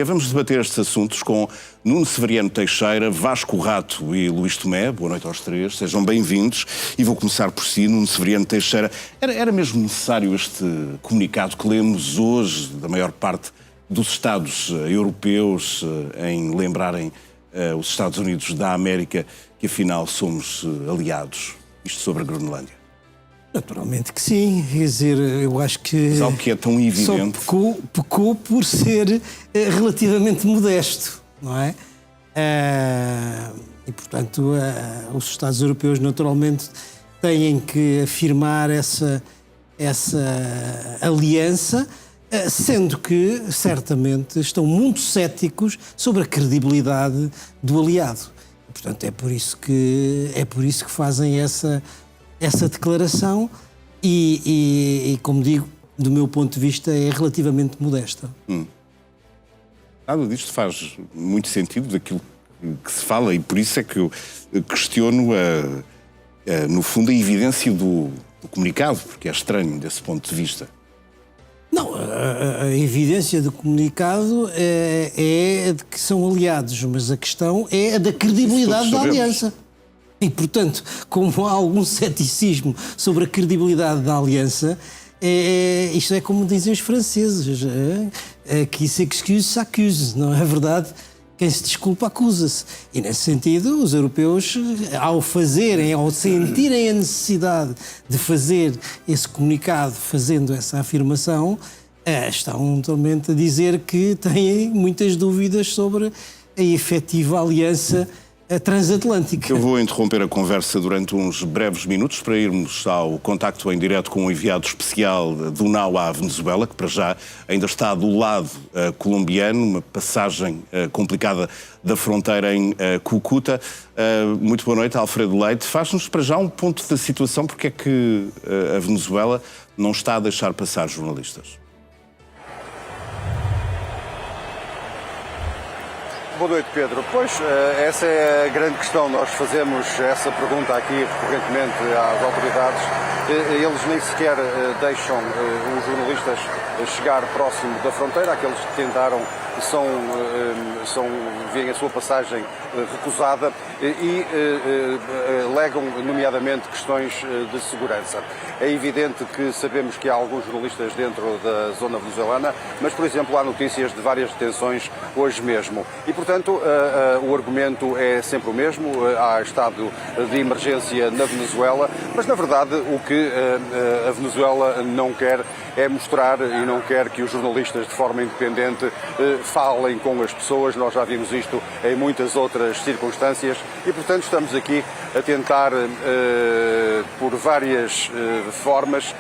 Vamos debater estes assuntos com Nuno Severiano Teixeira, Vasco Rato e Luís Tomé. Boa noite aos três, sejam bem-vindos. E vou começar por si, Nuno Severiano Teixeira. Era mesmo necessário este comunicado que lemos hoje, da maior parte dos Estados europeus, em lembrarem os Estados Unidos da América que afinal somos aliados? Isto sobre a Groenlândia. Naturalmente que sim, quer dizer, eu acho que... Mas algo que é tão evidente... Só pecou por ser relativamente modesto, não é? E, portanto, os Estados europeus naturalmente têm que afirmar essa aliança, sendo que, certamente, estão muito céticos sobre a credibilidade do aliado. E, portanto, é por isso que fazem essa declaração e, como digo, do meu ponto de vista, é relativamente modesta. Nada disto faz muito sentido daquilo que se fala e por isso é que eu questiono, no fundo, a evidência do comunicado, porque é estranho desse ponto de vista. Não, a evidência do comunicado é de que são aliados, mas a questão é a da credibilidade da aliança. E, portanto, como há algum ceticismo sobre a credibilidade da aliança, isto é como dizem os franceses, qui s'excuse s'accuse, não é verdade? Quem se desculpa acusa-se. E, nesse sentido, os europeus, ao sentirem a necessidade de fazer esse comunicado, fazendo essa afirmação, estão totalmente a dizer que têm muitas dúvidas sobre a efetiva aliança transatlântica. Eu vou interromper a conversa durante uns breves minutos para irmos ao contacto em direto com o enviado especial do NAU à Venezuela, que para já ainda está do lado colombiano, uma passagem complicada da fronteira em Cúcuta. Muito boa noite, Alfredo Leite. Faz-nos para já um ponto da situação, porque é que a Venezuela não está a deixar passar jornalistas? Boa noite, Pedro. Pois, essa é a grande questão. Nós fazemos essa pergunta aqui recorrentemente às autoridades. Eles nem sequer deixam os jornalistas chegar próximo da fronteira. Aqueles que tentaram veem a sua passagem recusada e alegam, nomeadamente, questões de segurança. É evidente que sabemos que há alguns jornalistas dentro da zona venezuelana, mas, por exemplo, há notícias de várias detenções hoje mesmo. E, portanto, o argumento é sempre o mesmo. Há estado de emergência na Venezuela, mas, na verdade, o que a Venezuela não quer é mostrar e não quer que os jornalistas, de forma independente, falem com as pessoas. Nós já vimos isto em muitas outras circunstâncias e, portanto, estamos aqui a tentar, por várias formas,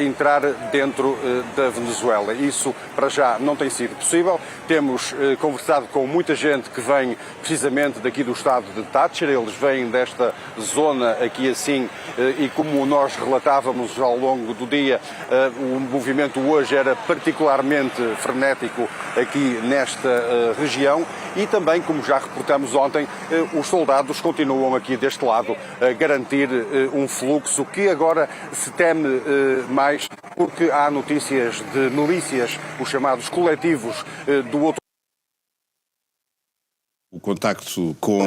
entrar dentro da Venezuela. Isso, para já, não tem sido possível. Temos conversado com muita gente que vem precisamente daqui do estado de Táchira. Eles vêm desta zona aqui assim e, como nós relatávamos ao longo do dia, o movimento hoje era particularmente frenético aqui nesta região e também, como já reportamos ontem, os soldados continuam aqui deste lado a garantir um fluxo que agora se teme mais porque há notícias de milícias, os chamados coletivos do outro. O contacto com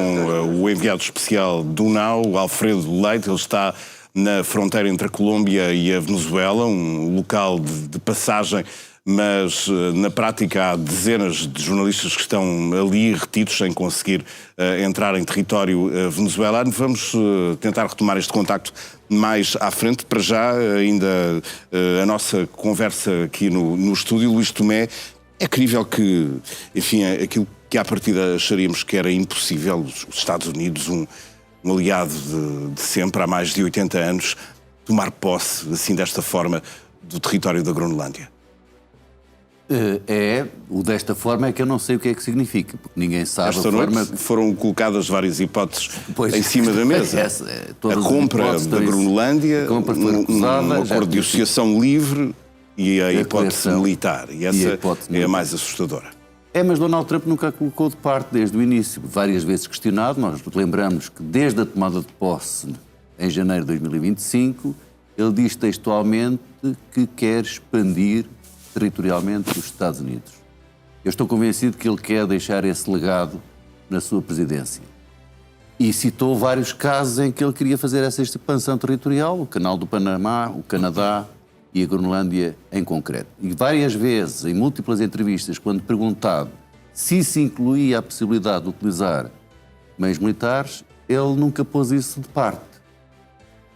o enviado especial do NAU, Alfredo Leite. Ele está na fronteira entre a Colômbia e a Venezuela, um local de passagem, mas na prática há dezenas de jornalistas que estão ali retidos sem conseguir entrar em território venezuelano. Vamos tentar retomar este contacto mais à frente. Para já, ainda a nossa conversa aqui no estúdio. Luís Tomé, é crível que, enfim, aquilo que à partida acharíamos que era impossível, os Estados Unidos, um aliado de sempre, há mais de 80 anos, tomar posse, assim, desta forma, do território da Groenlândia? O desta forma é que eu não sei o que é que significa, porque ninguém sabe Esta a forma... noite foram colocadas várias hipóteses em cima da mesa. A compra da Groenlândia, um acordo de associação livre e a hipótese militar. E essa é a mais assustadora. Mas Donald Trump nunca a colocou de parte desde o início. Várias vezes questionado, nós lembramos que desde a tomada de posse, em janeiro de 2025, ele diz textualmente que quer expandir territorialmente os Estados Unidos. Eu estou convencido que ele quer deixar esse legado na sua presidência. E citou vários casos em que ele queria fazer essa expansão territorial, o Canal do Panamá, o Canadá e a Groenlândia em concreto. E várias vezes, em múltiplas entrevistas, quando perguntado se se incluía a possibilidade de utilizar meios militares, ele nunca pôs isso de parte.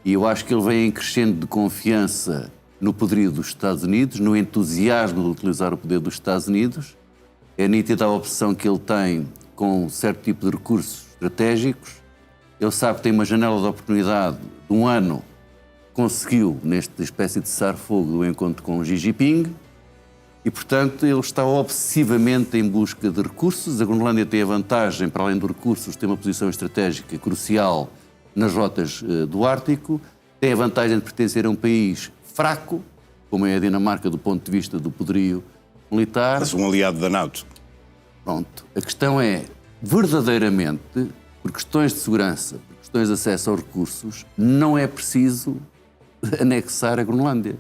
E eu acho que ele vem em crescendo de confiança no poderio dos Estados Unidos, no entusiasmo de utilizar o poder dos Estados Unidos. É nítida a opção que ele tem com um certo tipo de recursos estratégicos. Ele sabe que tem uma janela de oportunidade de um ano. Conseguiu, nesta espécie de cessar-fogo do encontro com Xi Jinping, e, portanto, ele está obsessivamente em busca de recursos. A Groenlândia tem a vantagem, para além dos recursos, tem uma posição estratégica crucial nas rotas do Ártico, tem a vantagem de pertencer a um país fraco, como é a Dinamarca do ponto de vista do poderio militar. Mas um aliado da NATO. Pronto. A questão é, verdadeiramente, por questões de segurança, por questões de acesso aos recursos, não é preciso anexar a Groenlândia.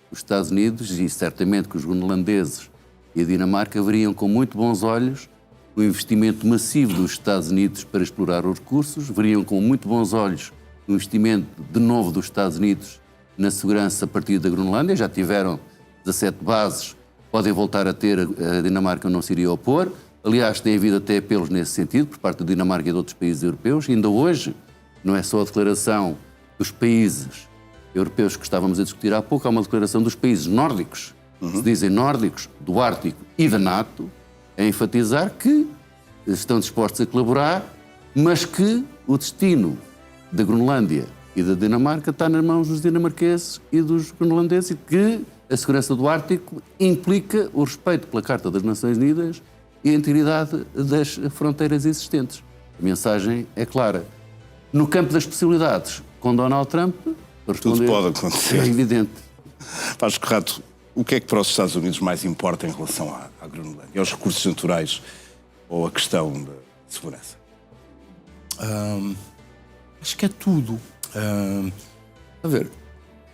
Os Estados Unidos, e certamente que os groenlandeses e a Dinamarca, veriam com muito bons olhos o investimento massivo dos Estados Unidos para explorar os recursos, veriam com muito bons olhos o investimento de novo dos Estados Unidos na segurança a partir da Groenlândia. Já tiveram 17 bases, podem voltar a ter, a Dinamarca não se iria opor. Aliás, tem havido até apelos nesse sentido por parte da Dinamarca e de outros países europeus. Ainda hoje, não é só a declaração dos países europeus que estávamos a discutir há pouco, há uma declaração dos países nórdicos, se dizem nórdicos, do Ártico e da NATO, a enfatizar que estão dispostos a colaborar, mas que o destino da Groenlândia e da Dinamarca está nas mãos dos dinamarqueses e dos groenlandeses, e que a segurança do Ártico implica o respeito pela Carta das Nações Unidas e a integridade das fronteiras existentes. A mensagem é clara. No campo das possibilidades, com Donald Trump, tudo pode acontecer. É evidente. Vasco Rato, o que é que para os Estados Unidos mais importa em relação à Groenlândia? Aos recursos naturais ou a questão da segurança? Acho que é tudo. A ver,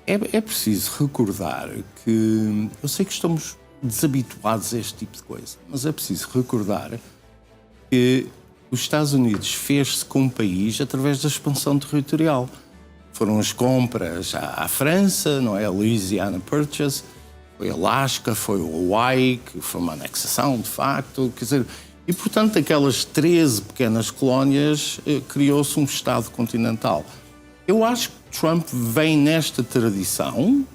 é preciso recordar que... Eu sei que estamos desabituados a este tipo de coisa, mas é preciso recordar que os Estados Unidos fez-se com o país através da expansão territorial. Foram as compras à França, não é? A Louisiana Purchase, foi Alasca, foi o Hawaii, que foi uma anexação, de facto. Quer dizer, e, portanto, aquelas 13 pequenas colónias, criou-se um Estado continental. Eu acho que Trump vem nesta tradição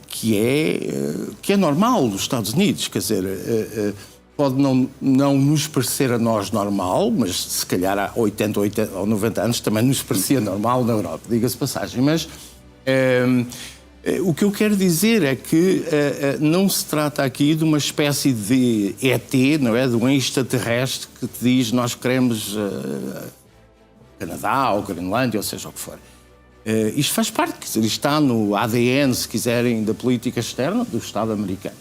que é normal dos Estados Unidos. Quer dizer, pode não nos parecer a nós normal, mas se calhar há 80 ou 90 anos também nos parecia normal na Europa, diga-se passagem. Mas o que eu quero dizer é que não se trata aqui de uma espécie de ET, não é? De um extraterrestre que te diz nós queremos Canadá ou Groenlândia, ou seja o que for. Isto faz parte, quer dizer, isto está no ADN, se quiserem, da política externa do Estado americano.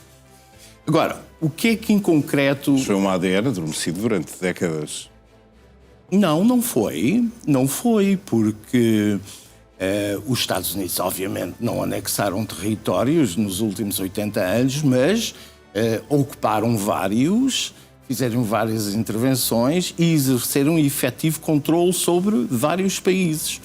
Agora, o que é que em concreto... Foi uma ADN adormecido durante décadas. Não foi. Não foi, porque os Estados Unidos, obviamente, não anexaram territórios nos últimos 80 anos, mas ocuparam vários, fizeram várias intervenções e exerceram efetivo controle sobre vários países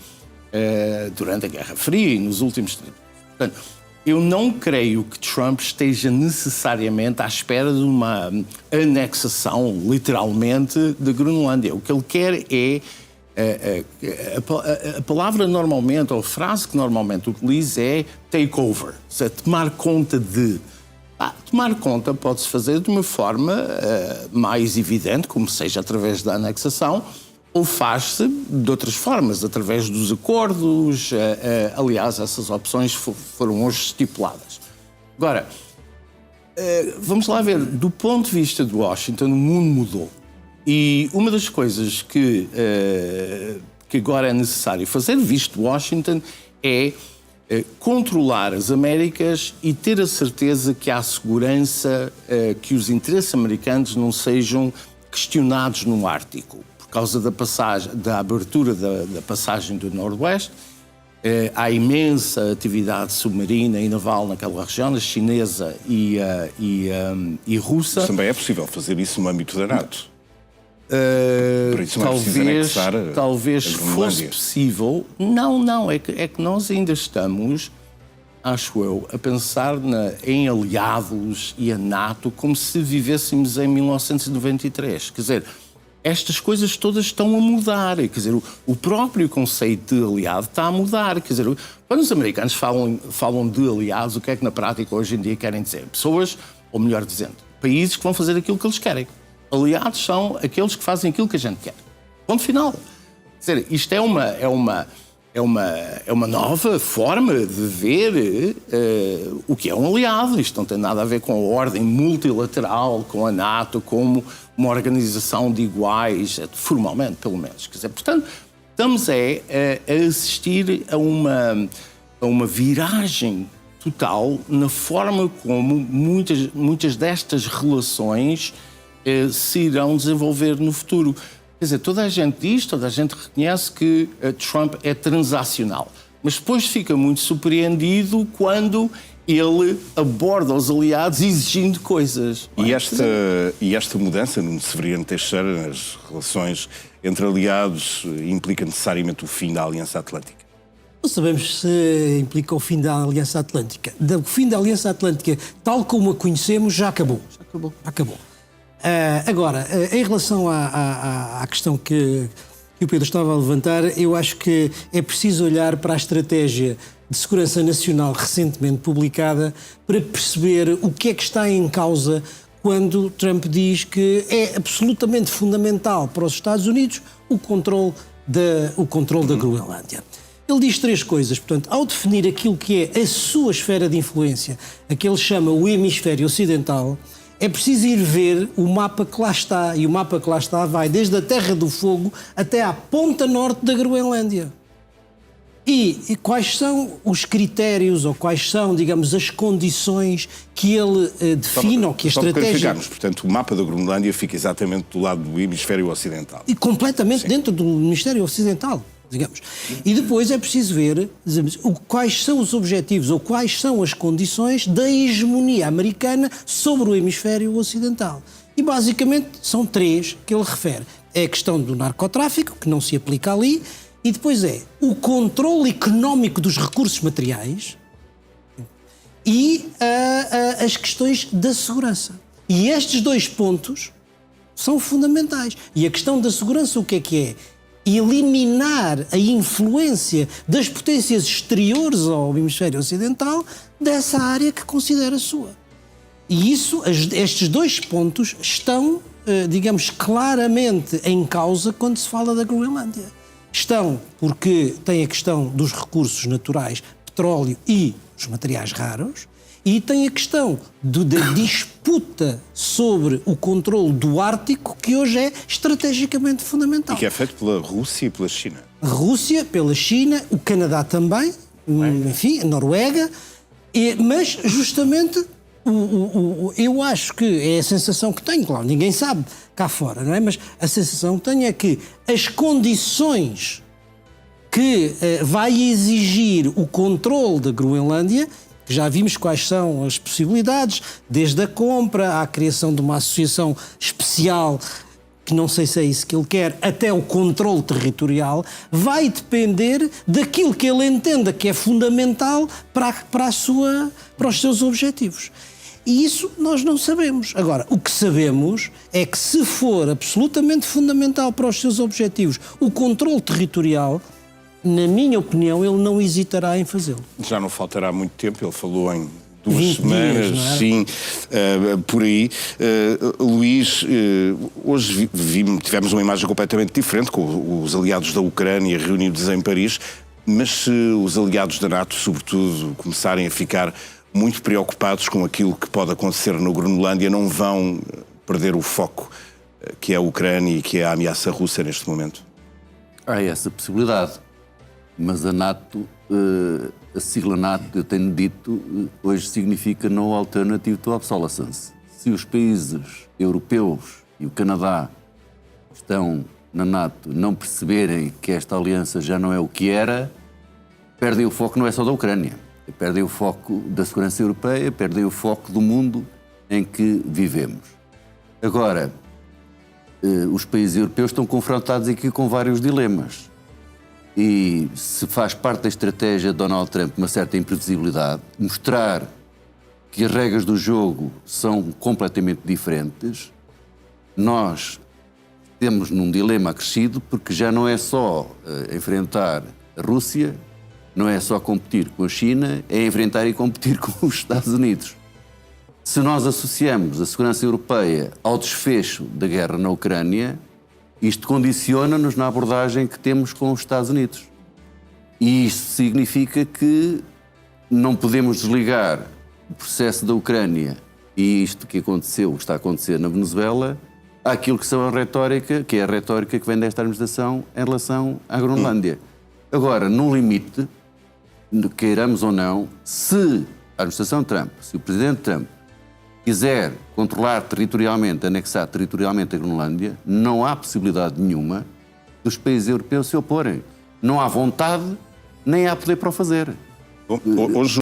durante a Guerra Fria e nos últimos tempos. Portanto, eu não creio que Trump esteja necessariamente à espera de uma anexação, literalmente, da Groenlândia. O que ele quer é... A palavra normalmente, ou a frase que normalmente utiliza é take over, ou seja, tomar conta de... Tomar conta pode-se fazer de uma forma mais evidente, como seja através da anexação, ou faz-se de outras formas, através dos acordos. Aliás, essas opções foram hoje estipuladas. Agora, vamos lá ver, do ponto de vista de Washington, o mundo mudou. E uma das coisas que agora é necessário fazer, visto Washington, é controlar as Américas e ter a certeza que há segurança, que os interesses americanos não sejam questionados no Ártico, por causa da abertura da passagem do Noroeste Há imensa atividade submarina e naval naquela região, a chinesa e russa. Mas também é possível fazer isso no âmbito da NATO. Por isso não é preciso anexar talvez a fosse Groenlândia. possível. Não, é que nós ainda estamos, acho eu, a pensar em aliados e a NATO como se vivêssemos em 1993. Quer dizer, estas coisas todas estão a mudar. Quer dizer, o próprio conceito de aliado está a mudar. Quer dizer, quando os americanos falam de aliados, o que é que na prática hoje em dia querem dizer? Pessoas, ou melhor dizendo, países que vão fazer aquilo que eles querem. Aliados são aqueles que fazem aquilo que a gente quer. Ponto final. Quer dizer, isto é uma nova forma de ver o que é um aliado. Isto não tem nada a ver com a ordem multilateral, com a NATO, como uma organização de iguais, formalmente, pelo menos. Quer dizer, portanto, estamos a assistir a uma viragem total na forma como muitas destas relações se irão desenvolver no futuro. Quer dizer, toda a gente diz, toda a gente reconhece que Trump é transacional, mas depois fica muito surpreendido quando ele aborda os aliados exigindo coisas. E esta mudança no Severiano Teixeira nas relações entre aliados implica necessariamente o fim da Aliança Atlântica? Não sabemos se implica o fim da Aliança Atlântica. O fim da Aliança Atlântica, tal como a conhecemos, já acabou. Acabou. Agora, em relação à questão que o Pedro estava a levantar, eu acho que é preciso olhar para a estratégia de segurança nacional recentemente publicada para perceber o que é que está em causa quando Trump diz que é absolutamente fundamental para os Estados Unidos o controle da Groenlândia. Ele diz três coisas, portanto, ao definir aquilo que é a sua esfera de influência, a que ele chama o hemisfério ocidental, é preciso ir ver o mapa que lá está, e o mapa que lá está vai desde a Terra do Fogo até à ponta norte da Groenlândia. E quais são os critérios, ou quais são, digamos, as condições que ele define, ou que a estratégia... Portanto, o mapa da Groenlândia fica exatamente do lado do hemisfério ocidental. E completamente dentro do hemisfério ocidental, digamos. E depois é preciso ver, digamos, quais são os objetivos ou quais são as condições da hegemonia americana sobre o hemisfério ocidental. E basicamente são três que ele refere. É a questão do narcotráfico, que não se aplica ali, e depois é o controle económico dos recursos materiais e as questões da segurança. E estes dois pontos são fundamentais. E a questão da segurança, o que é? Eliminar a influência das potências exteriores ao hemisfério ocidental dessa área que considera sua. E estes dois pontos estão, digamos, claramente em causa quando se fala da Groenlândia. Estão porque tem a questão dos recursos naturais, petróleo e os materiais raros, e tem a questão da disputa sobre o controle do Ártico, que hoje é estrategicamente fundamental. E que é feito pela Rússia e pela China. A Rússia, pela China, o Canadá também, enfim, a Noruega, mas justamente eu acho que é a sensação que tenho, claro, ninguém sabe cá fora, não é? Mas a sensação que tenho é que as condições que vai exigir o controle da Groenlândia, que já vimos quais são as possibilidades, desde a compra à criação de uma associação especial, que não sei se é isso que ele quer, até o controle territorial, vai depender daquilo que ele entenda que é fundamental para os seus objetivos. E isso nós não sabemos. Agora, o que sabemos é que se for absolutamente fundamental para os seus objetivos o controle territorial, na minha opinião, ele não hesitará em fazê-lo. Já não faltará muito tempo, ele falou em 2 semanas, dias, sim, por aí. Luís, hoje tivemos uma imagem completamente diferente, com os aliados da Ucrânia reunidos em Paris, mas se os aliados da NATO, sobretudo, começarem a ficar muito preocupados com aquilo que pode acontecer na Groenlândia, não vão perder o foco, que é a Ucrânia e que é a ameaça russa neste momento? Há essa possibilidade, mas a NATO, a sigla NATO, eu tenho dito, hoje significa No Alternative to Obsolescence. Se os países europeus e o Canadá estão na NATO não perceberem que esta aliança já não é o que era, perdem o foco não é só da Ucrânia, perdem o foco da segurança europeia, perdem o foco do mundo em que vivemos. Agora, os países europeus estão confrontados aqui com vários dilemas. E se faz parte da estratégia de Donald Trump uma certa imprevisibilidade, mostrar que as regras do jogo são completamente diferentes, nós temos num dilema acrescido, porque já não é só enfrentar a Rússia, não é só competir com a China, é enfrentar e competir com os Estados Unidos. Se nós associamos a segurança europeia ao desfecho da guerra na Ucrânia, isto condiciona-nos na abordagem que temos com os Estados Unidos. E isto significa que não podemos desligar o processo da Ucrânia e isto que aconteceu, que está a acontecer na Venezuela, àquilo que são a retórica, que é a retórica que vem desta administração em relação à Groenlândia. Agora, no limite, queiramos ou não, se a administração Trump, se o presidente Trump quiser controlar territorialmente, anexar territorialmente a Groenlândia, não há possibilidade nenhuma dos países europeus se oporem. Não há vontade, nem há poder para o fazer. Hoje